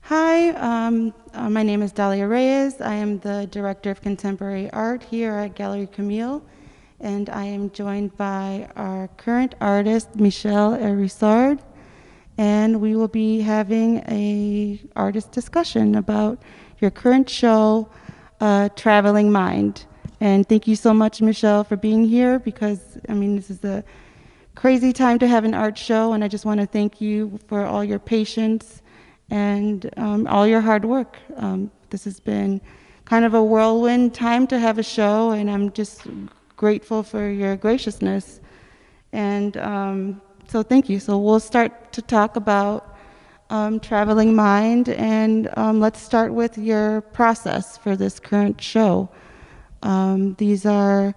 Hi, my name is Dalia Reyes. I am the Director of Contemporary Art here at Galerie Camille, and I am joined by our current artist, Michel Erussard, and we will be having a artist discussion about your current show, Traveling Mind. And thank you so much, Michelle, for being here because, this is a crazy time to have an art show, and I just want to thank you for all your patience and all your hard work. This has been kind of a whirlwind time to have a show, and I'm just grateful for your graciousness. And so thank you. So we'll start to talk about Traveling Mind, and let's start with your process for this current show. These are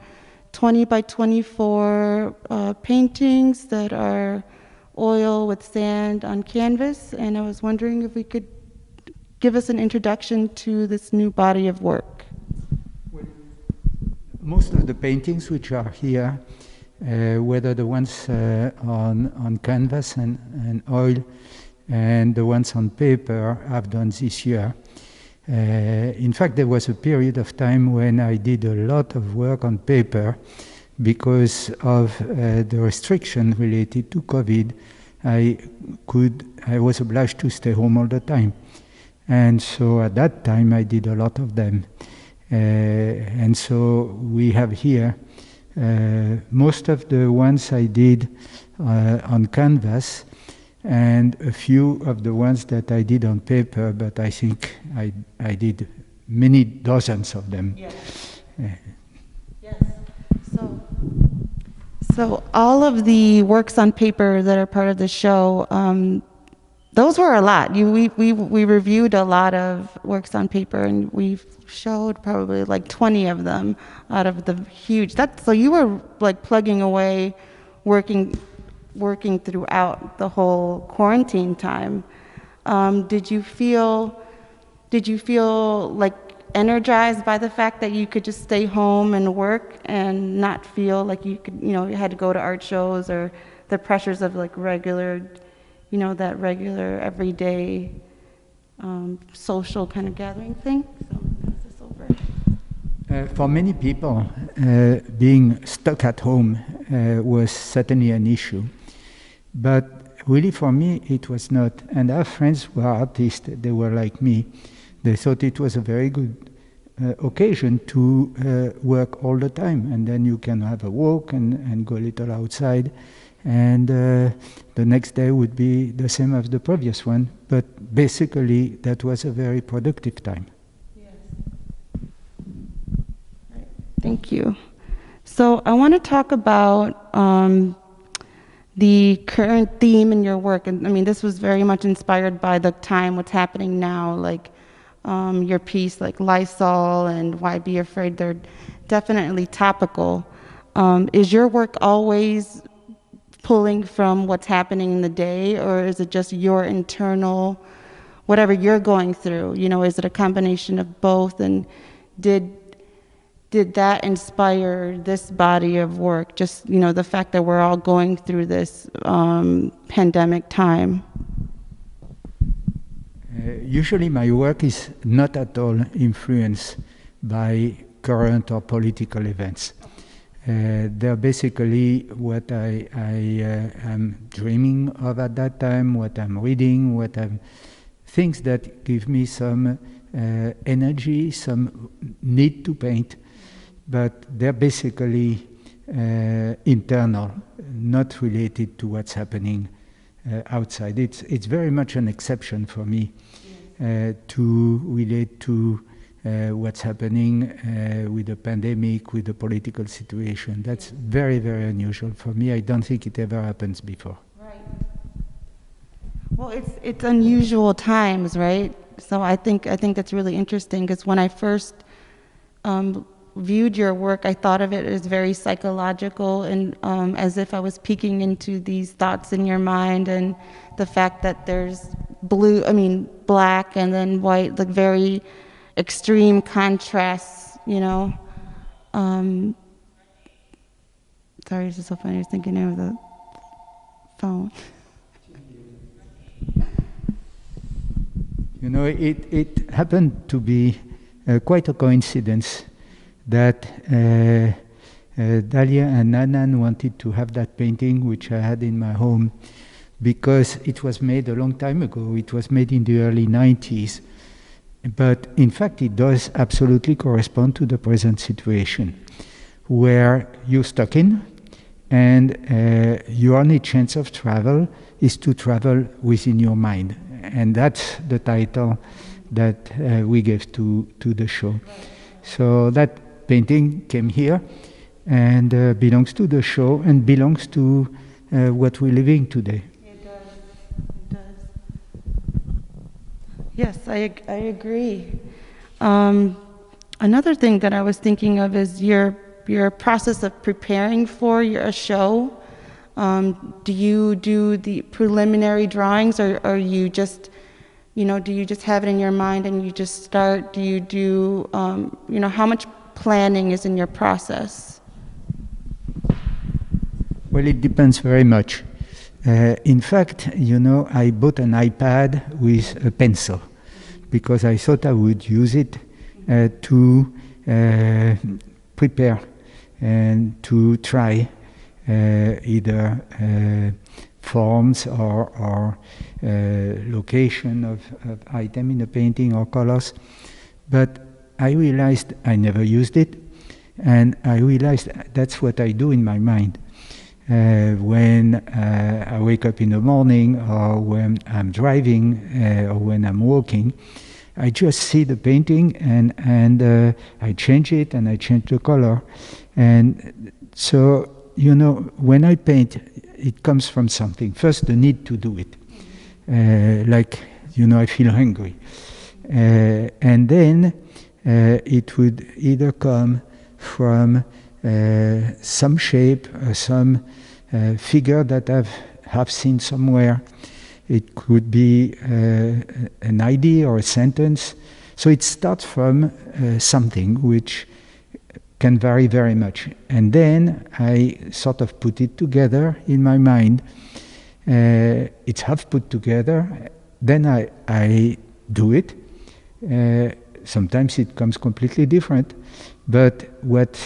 20 by 24 paintings that are oil with sand on canvas, and I was wondering if we could give us an introduction to this new body of work. Most of the paintings which are here, whether the ones on canvas and oil and the ones on paper, I've done this year. In fact, there was a period of time when I did a lot of work on paper because of the restriction related to COVID. I was obliged to stay home all the time. And so at that time I did a lot of them. And so we have here most of the ones I did on canvas, and a few of the ones that I did on paper, but I think I did many dozens of them. Yes. Yes. So all of the works on paper that are part of the show, those were a lot. We reviewed a lot of works on paper, and we showed probably like 20 of them out of the huge. So you were like plugging away, working throughout the whole quarantine time. Did you feel like energized by the fact that you could just stay home and work and not feel like you had to go to art shows or the pressures of like regular, that regular everyday social kind of gathering thing? So pass this over. For many people, being stuck at home was certainly an issue. But really for me, it was not. And our friends who are artists, they were like me. They thought it was a very good occasion to work all the time. And then you can have a walk and go a little outside. And the next day would be the same as the previous one. But basically, that was a very productive time. Yes. Right. Thank you. So I want to talk about the current theme in your work. And this was very much inspired by the time, what's happening now, like your piece, like Lysol and Why Be Afraid, they're definitely topical. Is your work always pulling from what's happening in the day, or is it just your internal, whatever you're going through? Is it a combination of both? And did that inspire this body of work? Just, the fact that we're all going through this pandemic time. Usually my work is not at all influenced by current or political events. They're basically what I am dreaming of at that time, what I'm reading, things that give me some energy, some need to paint, but they're basically internal, not related to what's happening outside. It's very much an exception for me to relate to what's happening with the pandemic, with the political situation. That's very, very unusual for me. I don't think it ever happens before. Right. Well, it's unusual times, right? So I think that's really interesting, because when I first viewed your work, I thought of it as very psychological, and as if I was peeking into these thoughts in your mind, and the fact that there's black and then white, like very extreme contrasts, Sorry, it's just so funny. I was thinking of the phone. You know, it happened to be quite a coincidence that Dalia and Nanan wanted to have that painting, which I had in my home, because it was made a long time ago. It was made in the early 90s. But in fact, it does absolutely correspond to the present situation, where you're stuck in, and your only chance of travel is to travel within your mind. And that's the title that we gave to the show. So that painting came here and belongs to the show and belongs to what we're living today. It does. It does. Yes, I agree. Another thing that I was thinking of is your process of preparing for your show. Do you do the preliminary drawings, or you just, do you just have it in your mind and you just start? Do you do, how much planning is in your process? Well, it depends very much. In fact, I bought an iPad with a pencil because I thought I would use it to prepare and to try either forms or location of item in a painting or colors. But I realized I never used it, and I realized that's what I do in my mind. When I wake up in the morning, or when I'm driving, or when I'm walking, I just see the painting and I change it and I change the color. And so, when I paint, it comes from something. First, the need to do it. I feel hungry. And then it would either come from some shape, some figure that I have seen somewhere. It could be an idea or a sentence. So it starts from something which can vary very much. And then I sort of put it together in my mind. It's half put together. Then I do it. Sometimes it comes completely different. But what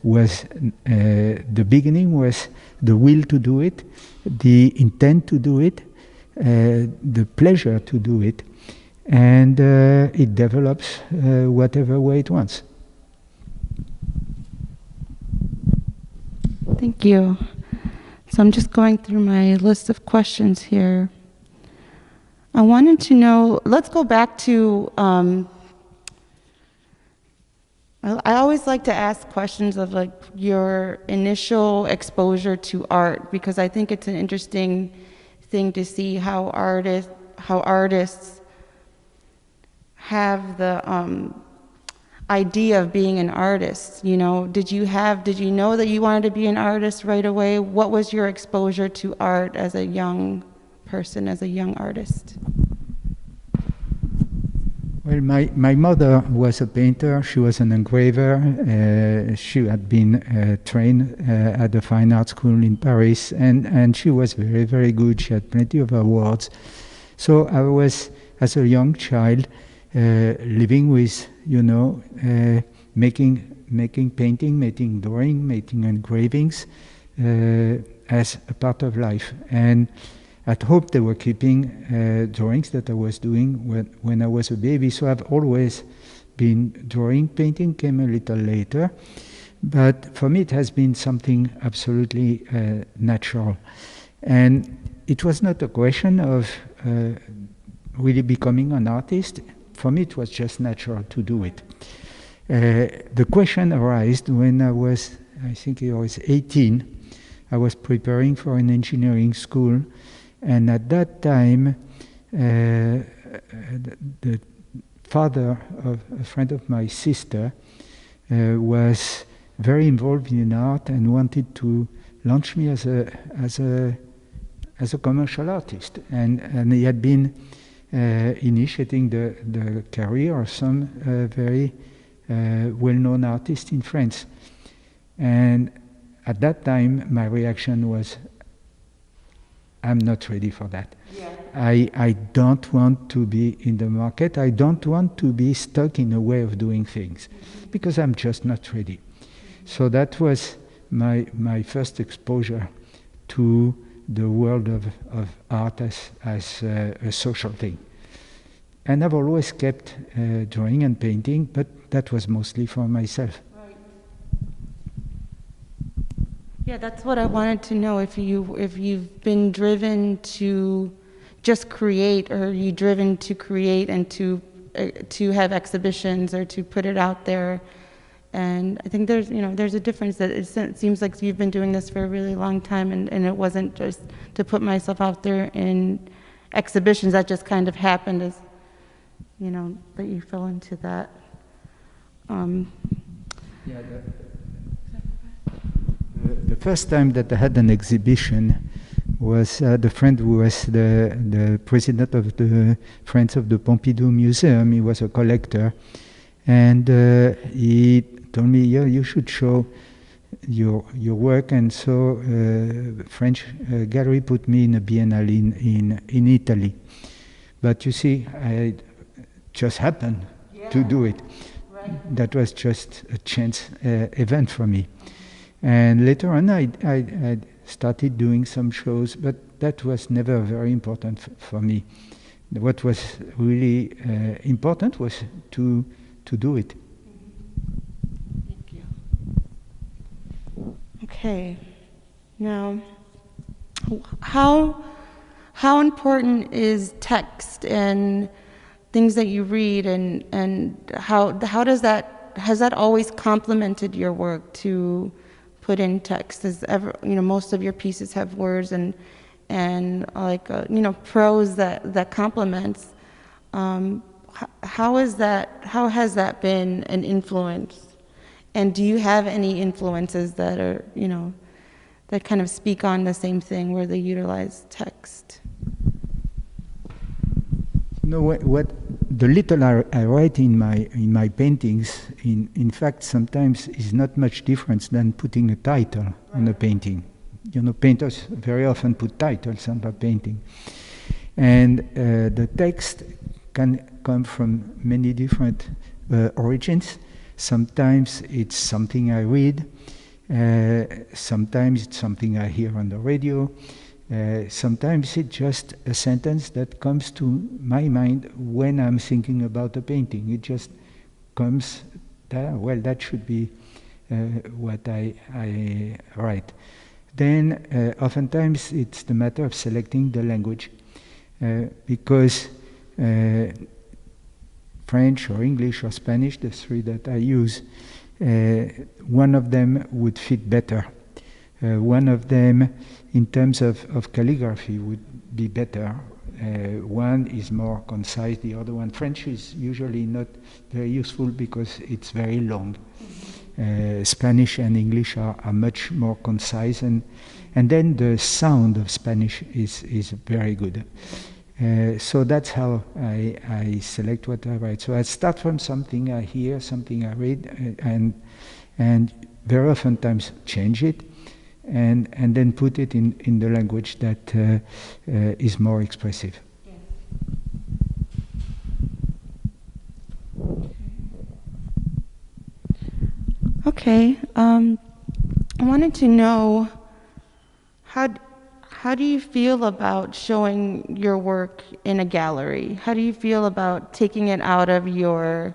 was the beginning was the will to do it, the intent to do it, the pleasure to do it, and it develops whatever way it wants. Thank you. So I'm just going through my list of questions here. I wanted to know, let's go back to, I always like to ask questions of like your initial exposure to art, because I think it's an interesting thing to see how artists have the idea of being an artist. Did you know that you wanted to be an artist right away? What was your exposure to art as a young person, as a young artist? Well, my mother was a painter. She was an engraver. She had been trained at the Fine Art School in Paris, and she was very, very good. She had plenty of awards. So I was, as a young child, living with, making painting, making drawing, making engravings as a part of life. And at home they were keeping drawings that I was doing when I was a baby, so I've always been drawing. Painting came a little later, but for me it has been something absolutely natural. And it was not a question of really becoming an artist. For me it was just natural to do it. The question arose when I think I was 18. I was preparing for an engineering school. And at that time, the father of a friend of my sister was very involved in art and wanted to launch me as a commercial artist. And he had been initiating the career of some very well-known artist in France. And at that time, my reaction was, I'm not ready for that. Yeah. I don't want to be in the market. I don't want to be stuck in a way of doing things because I'm just not ready. So that was my first exposure to the world of art as a social thing. And I've always kept drawing and painting, but that was mostly for myself. Right. Yeah, that's what I wanted to know, if you've been driven to just create, or are you driven to create and to have exhibitions or to put it out there. And I think there's a difference, that it seems like you've been doing this for a really long time, and it wasn't just to put myself out there in exhibitions. That just kind of happened as, that you fell into that. Yeah, the first time that I had an exhibition was the friend who was the president of the Friends of the Pompidou Museum. He was a collector, and he told me, yeah, you should show your work. And so French Galerie put me in a biennale in Italy. But you see, I just happened to do it. Right. That was just a chance event for me. And later on, I started doing some shows, but that was never very important for me. What was really important was to do it. Thank you. Okay. Now, how important is text and things that you read, and how has that always complemented your work, to put in text? Most of your pieces have words and prose that complements. How has that been an influence? And do you have any influences that are, that kind of speak on the same thing, where they utilize text? What the little I write in my paintings, in fact, sometimes is not much difference than putting a title on a painting. Painters very often put titles on a painting, and the text can come from many different origins. Sometimes it's something I read. Sometimes it's something I hear on the radio. Sometimes it's just a sentence that comes to my mind when I'm thinking about a painting. It just comes, that should be what I write. Then oftentimes it's the matter of selecting the language, because French or English or Spanish, the three that I use, one of them would fit better. One of them, in terms of calligraphy, would be better. One is more concise, the other one. French is usually not very useful because it's very long. Spanish and English are much more concise, and then the sound of Spanish is very good. So that's how I select what I write. So I start from something I hear, something I read, and very often times change it, and then put it in the language that is more expressive. Yes. Okay. I wanted to know, how do you feel about showing your work in a gallery? How do you feel about taking it out of your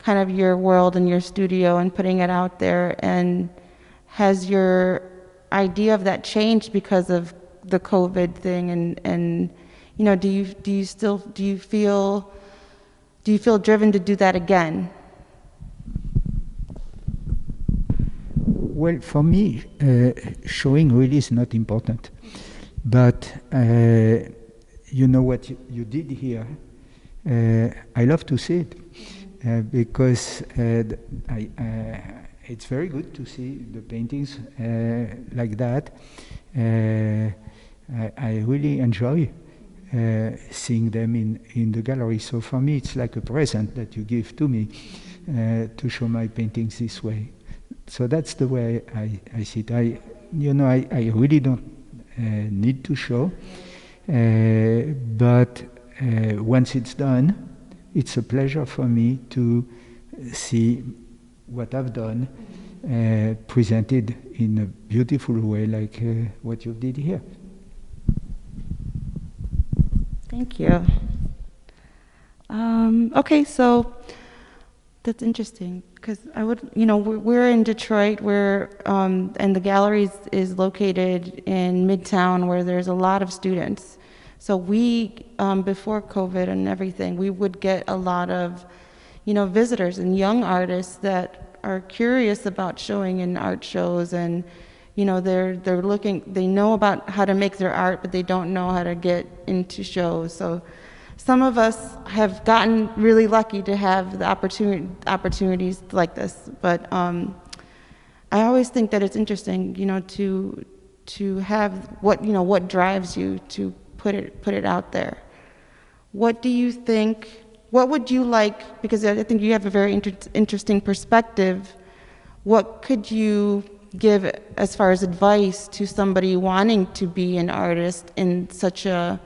kind of your world and your studio and putting it out there? And has your idea of that changed because of the COVID thing? And do you feel driven to do that again? Well, for me, showing really is not important. But what you did here, I love to see it, because it's very good to see the paintings like that. I really enjoy seeing them in the gallery. So for me, it's like a present that you give to me to show my paintings this way. So that's the way I see it. I really don't need to show. But once it's done, it's a pleasure for me to see what I've done presented in a beautiful way, like what you did here. Thank you. Okay, so that's interesting because I would, we're in Detroit, and the gallery is located in Midtown where there's a lot of students. So we, before COVID and everything, we would get a lot of, visitors and young artists that are curious about showing in art shows, and they're looking, they know about how to make their art, but they don't know how to get into shows. So some of us have gotten really lucky to have the opportunities like this, but I always think that it's interesting, to have what drives you to put it out there. What do you think? What would you like? Because I think you have a very interesting perspective. What could you give as far as advice to somebody wanting to be an artist in such a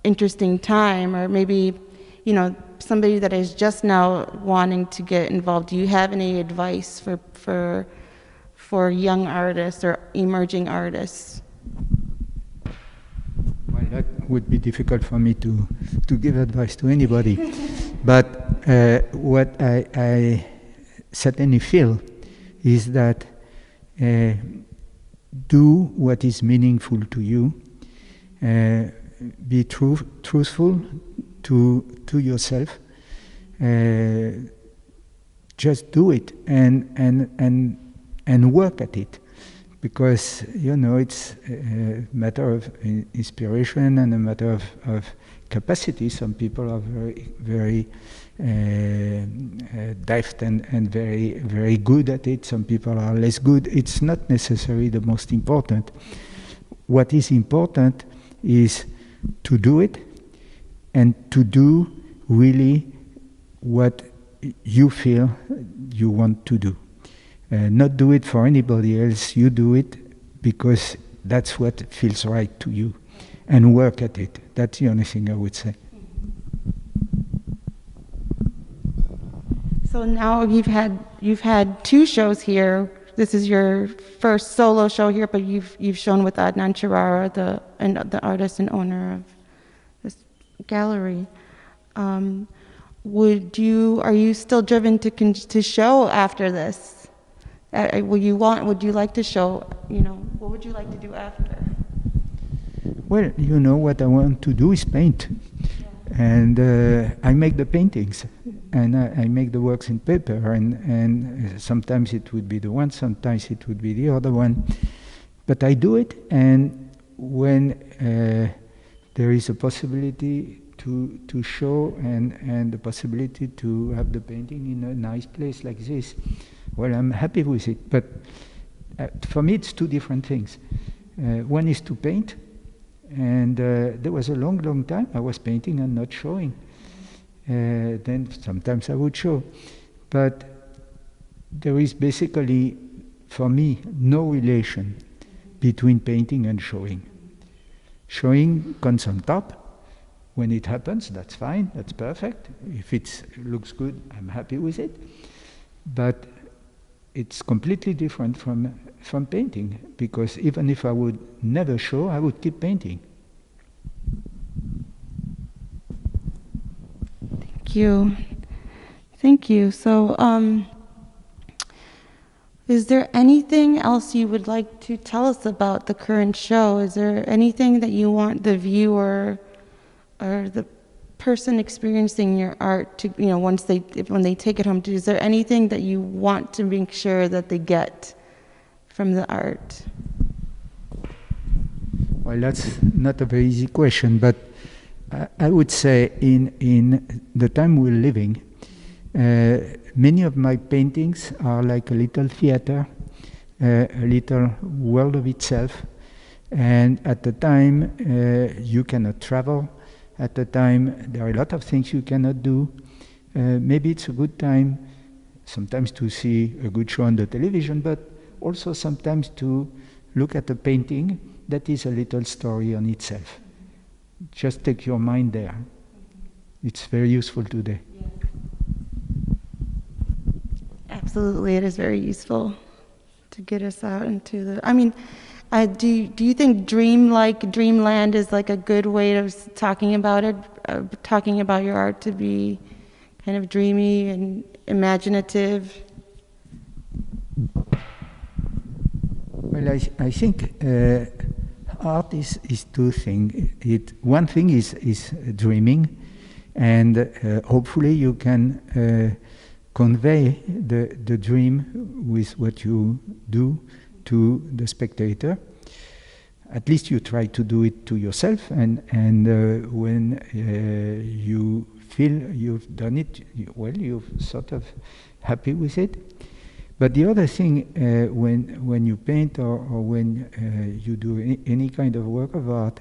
interesting time, or maybe, somebody that is just now wanting to get involved? Do you have any advice for young artists or emerging artists? Well, that would be difficult for me to give advice to anybody. But what I certainly feel is that do what is meaningful to you. Be truthful to yourself. Just do it and work at it, because it's a matter of inspiration and a matter of capacity. Some people are very deft and very, very good at it. Some people are less good. It's not necessarily the most important. What is important is to do it, and to do really what you feel you want to do. Not do it for anybody else. You do it because that's what feels right to you, and work at it. That's the only thing I would say. So now you've had 2 shows here. This is your first solo show here, but you've shown with Adnan Chirara, the artist and owner of this gallery. Are you still driven to show after this? Would you like to show? What would you like to do after? Well, what I want to do is paint. And I make the paintings, and I make the works in paper, and sometimes it would be the one, sometimes it would be the other one. But I do it, and when there is a possibility to show and the possibility to have the painting in a nice place like this, well, I'm happy with it. But for me, it's 2 different things. One is to paint. And there was a long time I was painting and not showing. Then sometimes I would show. But there is basically, for me, no relation between painting and showing. Showing comes on top. When it happens, that's fine, that's perfect. If it looks good, I'm happy with it. But it's completely different from painting, because even if I would never show, I would keep painting. Thank you. So, is there anything else you would like to tell us about the current show? Is there anything that you want the viewer or the person experiencing your art to, when they take it home, is there anything that you want to make sure that they get from the art? Well, that's not a very easy question, but I would say in the time we're living, many of my paintings are like a little theater, a little world of itself. And at the time, you cannot travel. At the time, there are a lot of things you cannot do. Maybe it's a good time sometimes to see a good show on the television, but also sometimes to look at a painting that is a little story on itself. just take your mind there. It's very useful today. Absolutely, it is very useful to get us out into the. I mean, do you think Dreamland is like a good way of talking about it, talking about your art to be kind of dreamy and imaginative? Well, I think art is two things. One thing is dreaming, and hopefully you can convey the dream with what you do to the spectator. At least you try to do it to yourself, and when you feel you've done it, you're sort of happy with it. But the other thing, when you paint or when you do any kind of work of art,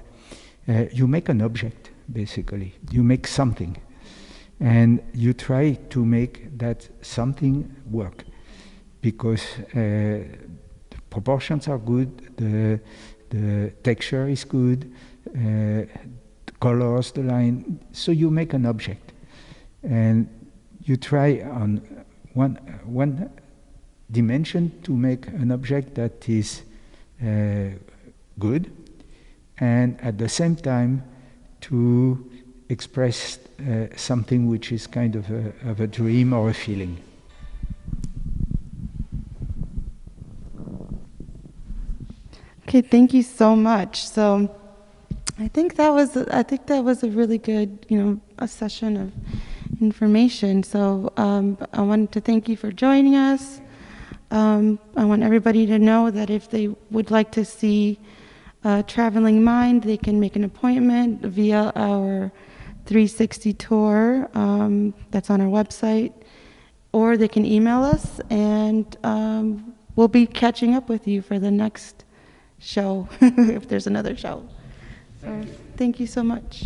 you make an object, basically. You make something. And you try to make that something work. Because the proportions are good, the texture is good, the colors, the line. So you make an object. And you try on one dimension to make an object that is good, and at the same time to express something which is kind of a dream or a feeling. Okay, thank you so much. So, I think that was a really good, a session of information. So, I wanted to thank you for joining us. I want everybody to know that if they would like to see Traveling Mind, they can make an appointment via our 360 tour that's on our website, or they can email us, and we'll be catching up with you for the next show, if there's another show. So, thank you so much.